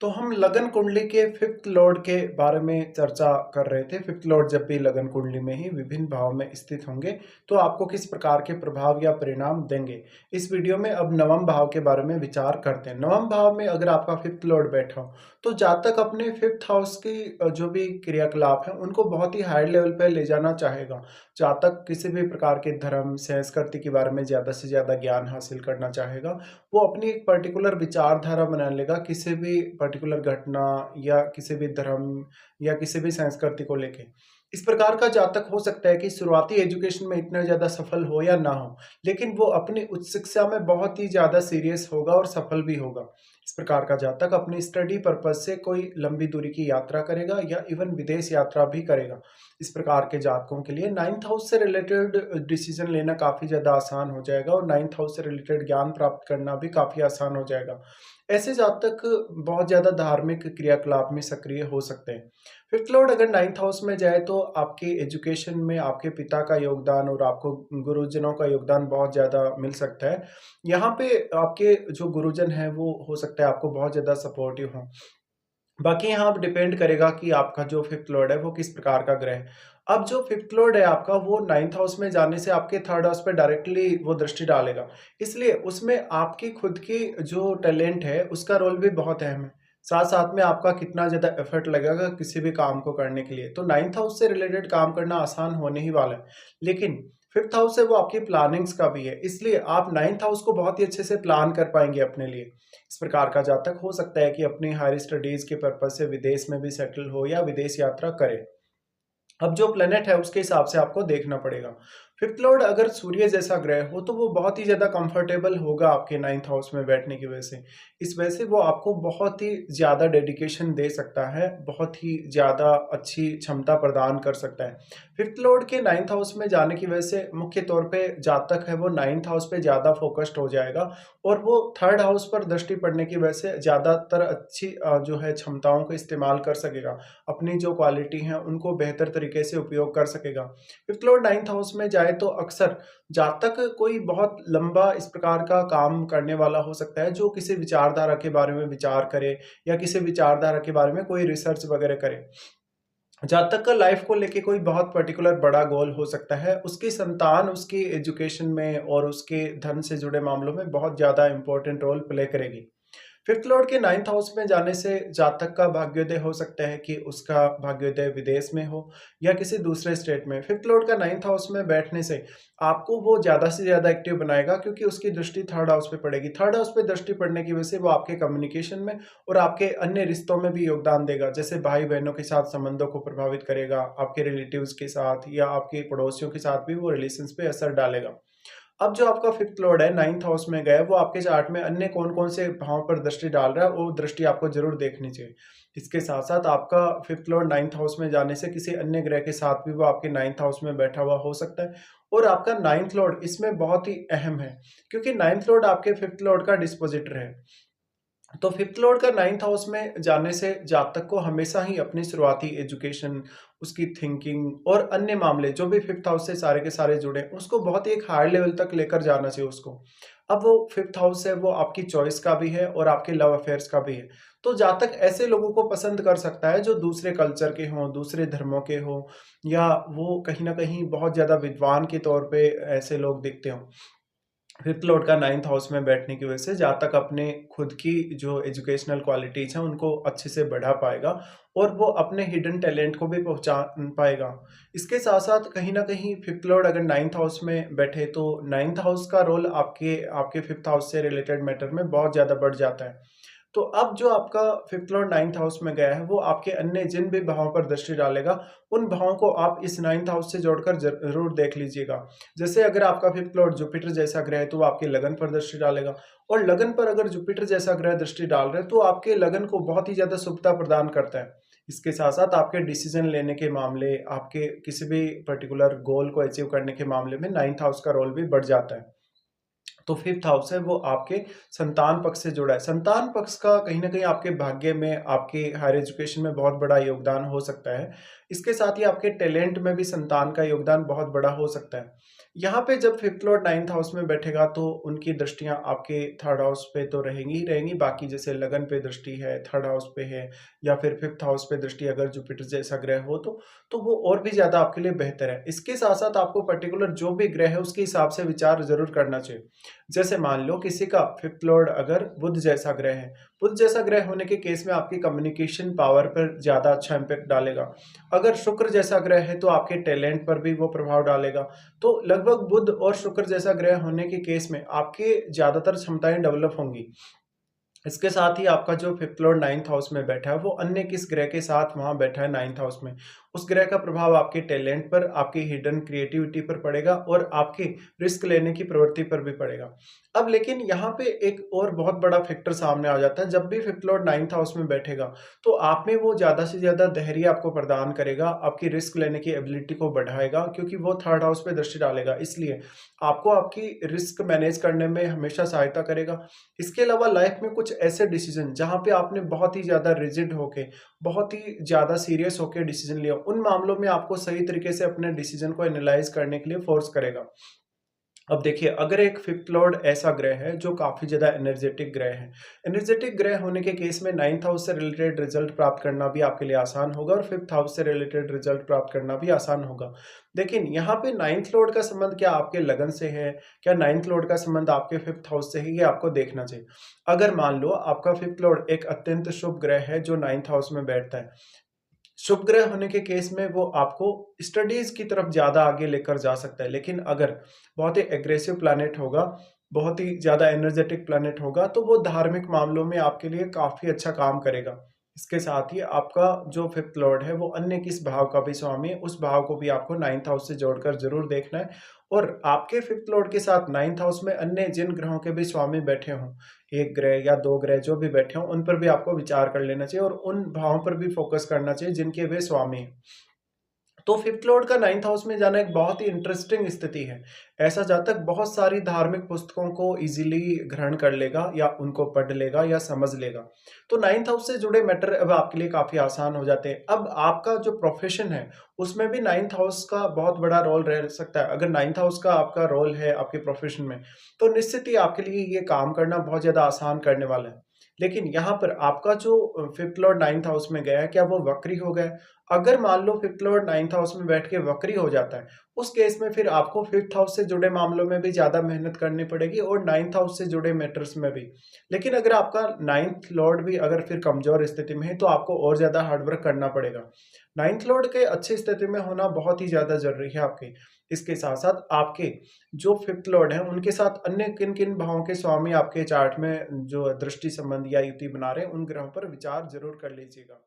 तो हम लगन कुंडली के फिफ्थ लॉर्ड के बारे में चर्चा कर रहे थे। फिफ्थ लॉर्ड जब भी लगन कुंडली में ही विभिन्न भाव में स्थित होंगे तो आपको किस प्रकार के प्रभाव या परिणाम देंगे। इस वीडियो में अब नवम भाव के बारे में विचार करते हैं। नवम भाव में अगर आपका फिफ्थ लॉर्ड बैठा हो तो जातक अपने फिफ्थ हाउस की जो भी क्रियाकलाप है उनको बहुत ही हाई लेवल पर ले जाना चाहेगा। जातक किसी भी प्रकार के धर्म संस्कृति के बारे में ज़्यादा से ज़्यादा ज्ञान हासिल करना चाहेगा। वो अपनी एक पर्टिकुलर विचारधारा बना लेगा किसी भी पर्टिकुलर घटना या किसी भी धर्म या किसी भी संस्कृति को लेके। इस प्रकार का जातक हो सकता है कि शुरुआती एजुकेशन में इतना ज़्यादा सफल हो या ना हो, लेकिन वो अपनी उच्च शिक्षा में बहुत ही ज़्यादा सीरियस होगा और सफल भी होगा। इस प्रकार का जातक अपनी स्टडी पर्पज से कोई लंबी दूरी की यात्रा करेगा या इवन विदेश यात्रा भी करेगा। इस प्रकार के जातकों के लिए नाइन्थ हाउस से रिलेटेड डिसीजन लेना काफ़ी ज़्यादा आसान हो जाएगा और नाइन्थ हाउस से रिलेटेड ज्ञान प्राप्त करना भी काफ़ी आसान हो जाएगा। ऐसे जातक बहुत ज़्यादा धार्मिक क्रियाकलाप में सक्रिय हो सकते हैं। फिफ्थ लॉर्ड अगर नाइन्थ हाउस में जाए तो आपके एजुकेशन में आपके पिता का योगदान और आपको गुरुजनों का योगदान बहुत ज़्यादा मिल सकता है। यहाँ पे आपके जो गुरुजन हैं वो हो सकता है आपको बहुत ज़्यादा सपोर्टिव हों। बाकी यहाँ अब डिपेंड करेगा कि आपका जो फिफ्थ लॉर्ड है वो किस प्रकार का ग्रह है। अब जो फिफ्थ लॉर्ड है आपका वो नाइन्थ हाउस में जाने से आपके थर्ड हाउस पे डायरेक्टली वो दृष्टि डालेगा। इसलिए उसमें आपकी खुद की जो टैलेंट है उसका रोल भी बहुत अहम है। साथ-साथ में आपका कितना ज़्यादा एफर्ट लगेगा किसी भी काम को करने के लिए। तो नाइन्थ हाउस से रिलेटेड काम करना आसान होने ही वाला है। लेकिन फिफ्थ हाउस है वो आपकी प्लानिंग्स का भी है। इसलिए आप नाइन्थ हाउस को बहुत ही अच्छे से प्लान कर पाएँगे अपने लिए। इस प्रकार का जातक हो सकता है कि अपनी हायर स्टडीज के पर्पज से विदेश में भी सेटल हो या विदेश यात्रा करे। अब जो प्लेनेट है उसके हिसाब से आपको देखना पड़ेगा। फिफ्थ लॉर्ड अगर सूर्य जैसा ग्रह हो तो वो बहुत ही ज़्यादा कंफर्टेबल होगा आपके नाइन्थ हाउस में बैठने की वजह से। इस वजह से वो आपको बहुत ही ज़्यादा डेडिकेशन दे सकता है, बहुत ही ज़्यादा अच्छी क्षमता प्रदान कर सकता है। फिफ्थ लॉर्ड के नाइन्थ हाउस में जाने की वजह से मुख्य तौर पे जातक है वो नाइन्थ हाउस पे ज़्यादा फोकस्ड हो जाएगा और वो थर्ड हाउस पर दृष्टि पड़ने की वजह से ज़्यादातर अच्छी जो है क्षमताओं का इस्तेमाल कर सकेगा। अपनी जो क्वालिटी है उनको बेहतर तरीके से उपयोग कर सकेगा। फिफ्थ लॉर्ड नाइन्थ हाउस में जाए तो अक्सर जातक कोई बहुत लंबा इस प्रकार का काम करने वाला हो सकता है जो किसी विचारधारा के बारे में विचार करे या किसी विचारधारा के बारे में कोई रिसर्च वगैरह करे। जातक का लाइफ को लेके कोई बहुत पर्टिकुलर बड़ा गोल हो सकता है, उसकी संतान उसकी एजुकेशन में और उसके धन से जुड़े मामलों में बहुत ज़्यादा इंपॉर्टेंट रोल प्ले करेगी। फिफ्थ लॉर्ड के नाइन्थ हाउस में जाने से जातक का भाग्योदय हो सकता है कि उसका भाग्योदय विदेश में हो या किसी दूसरे स्टेट में। फिफ्थ लॉर्ड का नाइन्थ हाउस में बैठने से आपको वो ज़्यादा से ज़्यादा एक्टिव बनाएगा क्योंकि उसकी दृष्टि थर्ड हाउस पे पड़ेगी। थर्ड हाउस पे दृष्टि पड़ने की वजह से वो आपके कम्युनिकेशन में और आपके अन्य रिश्तों में भी योगदान देगा। जैसे भाई-बहनों के साथ संबंधों को प्रभावित करेगा, आपके रिलेटिव्स के साथ या आपके पड़ोसियों के साथ भी वो रिलेशंस पे असर डालेगा। अब जो आपका फिफ्थ लॉर्ड है नाइन्थ हाउस में गया है, वो आपके चार्ट में अन्य कौन-कौन से भाव पर दृष्टि डाल रहा है, वो दृष्टि आपको ज़रूर देखनी चाहिए। इसके साथ-साथ आपका फिफ्थ लॉर्ड नाइन्थ हाउस में जाने से किसी अन्य ग्रह के साथ भी वो आपके नाइन्थ हाउस में बैठा हुआ हो सकता है और आपका नाइन्थ लॉर्ड इसमें बहुत ही अहम है, क्योंकि नाइन्थ लॉर्ड आपके फिफ्थ लॉर्ड का डिस्पोज़िटर है। तो फिफ्थ लॉर्ड का नाइन्थ हाउस में जाने से जातक को हमेशा ही अपनी शुरुआती एजुकेशन, उसकी थिंकिंग और अन्य मामले जो भी फिफ्थ हाउस से सारे के सारे जुड़े हैं, उसको बहुत ही एक हाई लेवल तक लेकर जाना चाहिए उसको। अब वो फिफ्थ हाउस है वो आपकी चॉइस का भी है और आपके लव अफेयर्स का भी है। तो जातक ऐसे लोगों को पसंद कर सकता है जो दूसरे कल्चर के हों, दूसरे धर्मों के हों या वो कहीं न कहीं बहुत ज़्यादा विद्वान के तौर पे ऐसे लोग दिखते हों। फिफ्थ लॉर्ड का नाइन्थ हाउस में बैठने की वजह से जातक अपने खुद की जो एजुकेशनल क्वालिटीज़ हैं उनको अच्छे से बढ़ा पाएगा और वो अपने हिडन टैलेंट को भी पहचान पाएगा। इसके साथ-साथ कहीं न कहीं फिफ्थ लॉर्ड अगर नाइन्थ हाउस में बैठे तो नाइन्थ हाउस का रोल आपके आपके फिफ्थ हाउस से रिलेटेड मैटर में बहुत ज़्यादा बढ़ जाता है। तो अब जो आपका फिफ्थ लॉर्ड नाइन्थ हाउस में गया है, वो आपके अन्य जिन भी भावों पर दृष्टि डालेगा, उन भावों को आप इस नाइन्थ हाउस से जोड़कर ज़रूर देख लीजिएगा। जैसे अगर आपका फिफ्थ लॉर्ड जुपिटर जैसा ग्रह है, तो वो आपके लगन पर दृष्टि डालेगा और लगन पर अगर जुपिटर जैसा ग्रह दृष्टि डाल रहा है, तो आपके लगन को बहुत ही ज़्यादा शुभता प्रदान करता है। इसके साथ-साथ आपके डिसीज़न लेने के मामले, आपके किसी भी पर्टिकुलर गोल को अचीव करने के मामले में नाइन्थ हाउस का रोल भी बढ़ जाता है। तो फिफ्थ हाउस है वो आपके संतान पक्ष से जुड़ा है। संतान पक्ष का कहीं न कहीं आपके भाग्य में, आपके हायर एजुकेशन में बहुत बड़ा योगदान हो सकता है। इसके साथ ही आपके टैलेंट में भी संतान का योगदान बहुत बड़ा हो सकता है। यहाँ पे जब फिफ्थ लॉर्ड नाइन्थ हाउस में बैठेगा तो उनकी दृष्टियां आपके थर्ड हाउस पे तो रहेंगी ही रहेंगी। बाकी जैसे लगन पे दृष्टि है, थर्ड हाउस पे है, या फिर फिफ्थ हाउस पे दृष्टि अगर जुपिटर जैसा ग्रह हो तो वो और भी ज्यादा आपके लिए बेहतर है। इसके साथ साथ आपको पर्टिकुलर जो भी ग्रह है उसके हिसाब से विचार जरूर करना चाहिए। जैसे मान लो किसी का फिफ्थ लॉर्ड अगर बुध जैसा ग्रह है, बुध जैसा ग्रह होने के केस में आपकी कम्युनिकेशन पावर पर ज्यादा अच्छा इंपैक्ट डालेगा। अगर शुक्र जैसा ग्रह है तो आपके टैलेंट पर भी वो प्रभाव डालेगा। तो लगभग बुध और शुक्र जैसा ग्रह होने के केस में आपके ज्यादातर क्षमताएं डेवलप होंगी। इसके साथ ही आपका जो फिफ्थ लॉर्ड नाइन्थ हाउस में बैठा है वो अन्य किस ग्रह के साथ वहां बैठा है नाइन्थ हाउस में, उस ग्रह का प्रभाव आपके टैलेंट पर, आपकी हिडन क्रिएटिविटी पर पड़ेगा और आपकी रिस्क लेने की प्रवृत्ति पर भी पड़ेगा। अब लेकिन यहाँ पे एक और बहुत बड़ा फैक्टर सामने आ जाता है। जब भी फिफ्थ लॉर्ड नाइन्थ हाउस में बैठेगा तो आप में वो ज्यादा से ज्यादा धैर्य आपको प्रदान करेगा, आपकी रिस्क लेने की एबिलिटी को बढ़ाएगा, क्योंकि वो थर्ड हाउस पे दृष्टि डालेगा, इसलिए आपको आपकी रिस्क मैनेज करने में हमेशा सहायता करेगा। इसके अलावा लाइफ में कुछ ऐसे डिसीजन जहां पे आपने बहुत ही ज्यादा रिजिड होके, बहुत ही ज्यादा सीरियस होके डिसीजन लिया, उन मामलों में आपको सही तरीके से अपने डिसीजन को एनालाइज करने के लिए फोर्स करेगा। अब देखिए, अगर एक फिफ्थ लॉर्ड ऐसा ग्रह है जो काफी ज्यादा एनर्जेटिक ग्रह है, एनर्जेटिक ग्रह होने के केस में नाइन्थ हाउस से रिलेटेड रिजल्ट प्राप्त करना भी आपके लिए आसान होगा और फिफ्थ हाउस से रिलेटेड रिजल्ट प्राप्त करना भी आसान होगा। लेकिन यहाँ पे नाइन्थ लॉर्ड का संबंध क्या आपके लगन से है, क्या नाइन्थ लॉर्ड का संबंध आपके फिफ्थ हाउस से है, ये आपको देखना चाहिए। अगर मान लो आपका फिफ्थ लॉर्ड एक अत्यंत शुभ ग्रह है जो नाइन्थ हाउस में बैठता है, शुभ ग्रह होने के केस में वो आपको स्टडीज की तरफ ज्यादा आगे लेकर जा सकता है। लेकिन अगर बहुत ही एग्रेसिव प्लैनेट होगा, बहुत ही ज्यादा एनर्जेटिक प्लैनेट होगा, तो वो धार्मिक मामलों में आपके लिए काफी अच्छा काम करेगा। इसके साथ ही आपका जो फिफ्थ लॉर्ड है वो अन्य किस भाव का भी स्वामी है, उस भाव को भी आपको नाइन्थ हाउस से जोड़कर जरूर देखना है। और आपके फिफ्थ लॉर्ड के साथ नाइन्थ हाउस में अन्य जिन ग्रहों के भी स्वामी बैठे हों, एक ग्रह या दो ग्रह जो भी बैठे हों, उन पर भी आपको विचार कर लेना चाहिए और उन भावों पर भी फोकस करना चाहिए जिनके वे स्वामी हैं। तो फिफ्थ लॉर्ड का नाइन्थ हाउस में जाना एक बहुत ही इंटरेस्टिंग स्थिति है। ऐसा जातक बहुत सारी धार्मिक पुस्तकों को इजीली ग्रहण कर लेगा या उनको पढ़ लेगा या समझ लेगा। तो नाइन्थ हाउस से जुड़े मैटर अब आपके लिए काफी आसान हो जाते हैं। अब आपका जो प्रोफेशन है उसमें भी नाइन्थ हाउस का बहुत बड़ा रोल रह सकता है। अगर नाइन्थ हाउस का आपका रोल है आपके प्रोफेशन में, तो निश्चित ही आपके लिए ये काम करना बहुत ज्यादा आसान करने वाला है। लेकिन यहाँ पर आपका जो फिफ्थ लॉर्ड नाइन्थ हाउस में गया है, क्या वो वक्री हो गया है? अगर मान लो फिफ्थ लॉर्ड नाइन्थ हाउस में बैठ के वक्री हो जाता है, उस केस में फिर आपको फिफ्थ हाउस से जुड़े मामलों में भी ज्यादा मेहनत करनी पड़ेगी और नाइन्थ हाउस से जुड़े मैटर्स में भी। लेकिन अगर आपका नाइन्थ लॉर्ड भी अगर फिर कमजोर स्थिति में है तो आपको और ज्यादा हार्डवर्क करना पड़ेगा। नाइन्थ लॉर्ड के अच्छी स्थिति में होना बहुत ही ज्यादा जरूरी है आपके। इसके साथ साथ आपके जो फिफ्थ लॉर्ड हैं उनके साथ अन्य किन किन भावों के स्वामी आपके चार्ट में जो दृष्टि संबंध या युति बना रहे हैं, उन ग्रहों पर विचार जरूर कर लीजिएगा।